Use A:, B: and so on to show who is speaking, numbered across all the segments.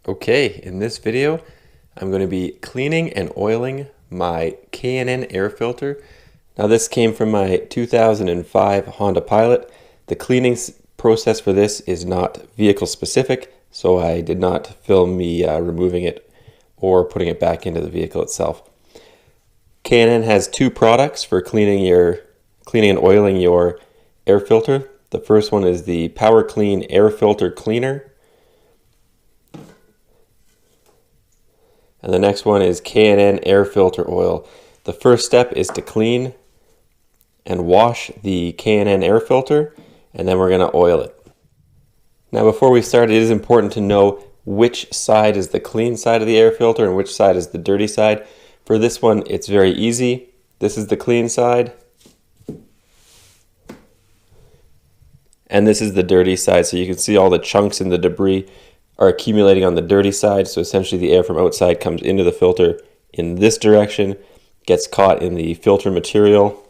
A: Okay, in this video, I'm going to be cleaning and oiling my K&N air filter. Now this came from my 2005 Honda Pilot. The cleaning process for this is not vehicle specific, so I did not film me removing it or putting it back into the vehicle itself. K&N has two products for cleaning and oiling your air filter. The first one is the Power Clean Air Filter Cleaner. And the next one is K&N Air Filter Oil. The first step is to clean and wash the K&N air filter, and then we're going to oil it. Now before we start, it is important to know which side is the clean side of the air filter and which side is the dirty side. For this one, it's very easy. This is the clean side, and this is the dirty side. So you can see all the chunks and the debris are accumulating on the dirty side. So essentially the air from outside comes into the filter in this direction, gets caught in the filter material,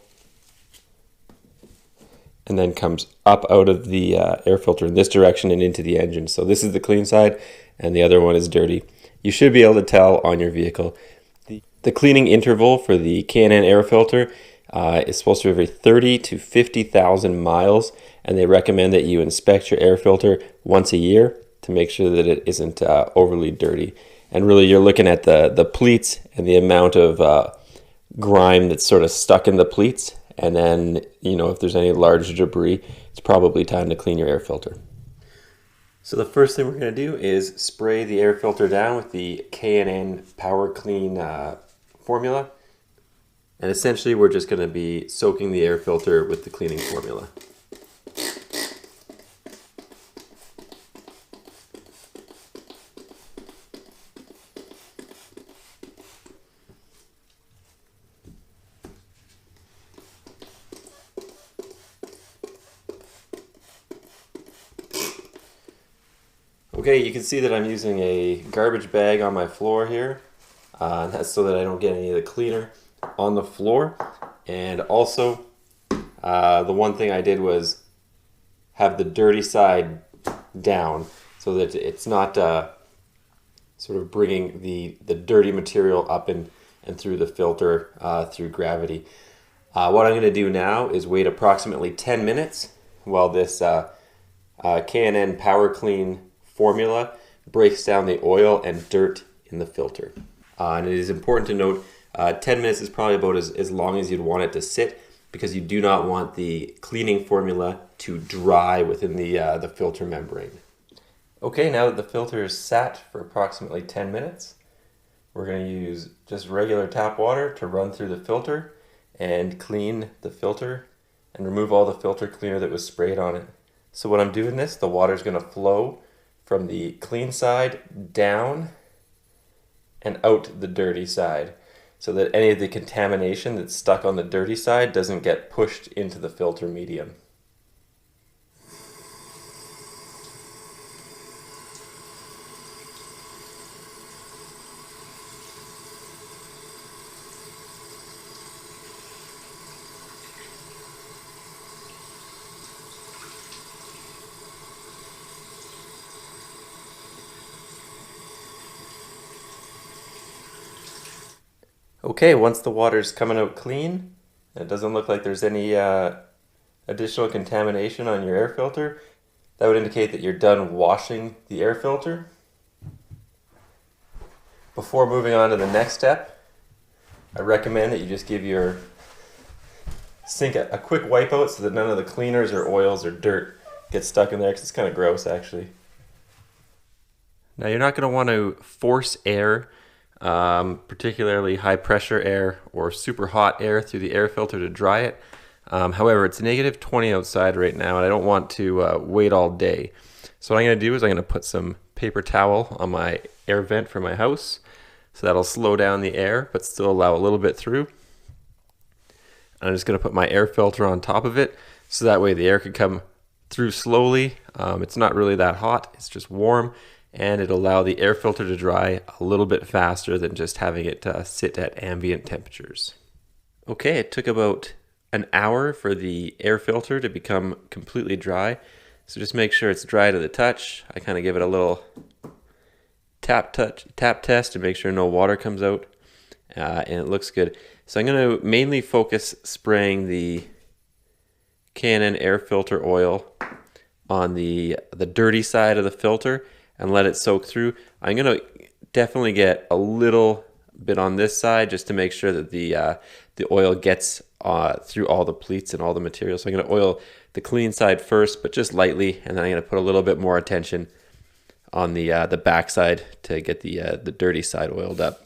A: and then comes up out of the air filter in this direction and into the engine. So this is the clean side and the other one is dirty. You should be able to tell on your vehicle. The cleaning interval for the K&N air filter is supposed to be every 30 to 50,000 miles, and they recommend that you inspect your air filter once a year to make sure that it isn't overly dirty. And really you're looking at the pleats and the amount of grime that's sort of stuck in the pleats, and then if there's any large debris, it's probably time to clean your air filter. So the first thing we're going to do is spray the air filter down with the K&N Power Clean formula, and essentially we're just going to be soaking the air filter with the cleaning formula. Okay, you can see that I'm using a garbage bag on my floor here. That's so that I don't get any of the cleaner on the floor. And also, the one thing I did was have the dirty side down so that it's not sort of bringing the dirty material up and through the filter through gravity. What I'm going to do now is wait approximately 10 minutes while this K&N Power Clean formula breaks down the oil and dirt in the filter. And it is important to note 10 minutes is probably about as long as you'd want it to sit, because you do not want the cleaning formula to dry within the filter membrane. Okay, now that the filter is sat for approximately 10 minutes, we're going to use just regular tap water to run through the filter and clean the filter and remove all the filter cleaner that was sprayed on it. So when I'm doing this, the water is going to flow from the clean side down and out the dirty side, so that any of the contamination that's stuck on the dirty side doesn't get pushed into the filter medium. Okay, once the water's coming out clean, it doesn't look like there's any additional contamination on your air filter. That would indicate that you're done washing the air filter. Before moving on to the next step, I recommend that you just give your sink a quick wipe out so that none of the cleaners or oils or dirt get stuck in there, because it's kind of gross actually. Now you're not going to want to force air, particularly high pressure air or super hot air, through the air filter to dry it. However, it's -20 outside right now, and I don't want to wait all day. So what I'm going to do is I'm going to put some paper towel on my air vent for my house, so that'll slow down the air but still allow a little bit through. I'm just going to put my air filter on top of it, so that way the air can come through slowly. It's not really that hot, it's just warm, and it'll allow the air filter to dry a little bit faster than just having it sit at ambient temperatures. Okay, it took about an hour for the air filter to become completely dry, so just make sure it's dry to the touch. I kind of give it a little tap test to make sure no water comes out, and it looks good. So I'm going to mainly focus spraying the K&N Air Filter oil on the dirty side of the filter and let it soak through. I'm going to definitely get a little bit on this side just to make sure that the oil gets through all the pleats and all the materials. So I'm going to oil the clean side first, but just lightly, and then I'm going to put a little bit more attention on the back side to get the dirty side oiled up.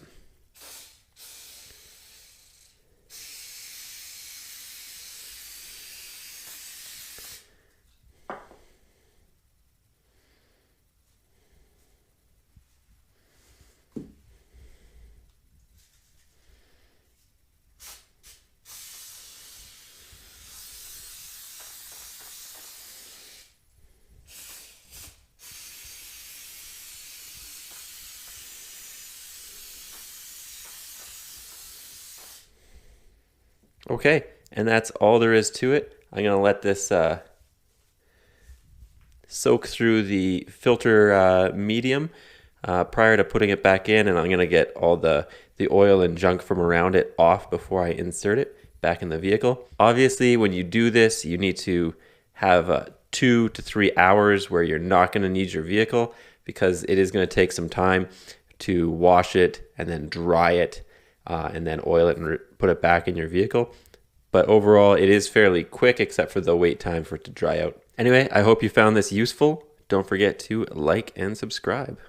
A: Okay, and that's all there is to it. I'm going to let this soak through the filter medium prior to putting it back in, and I'm going to get all the oil and junk from around it off before I insert it back in the vehicle. Obviously, when you do this, you need to have 2 to 3 hours where you're not going to need your vehicle, because it is going to take some time to wash it and then dry it and then oil it and put it back in your vehicle. But overall, it is fairly quick except for the wait time for it to dry out. Anyway, I hope you found this useful. Don't forget to like and subscribe.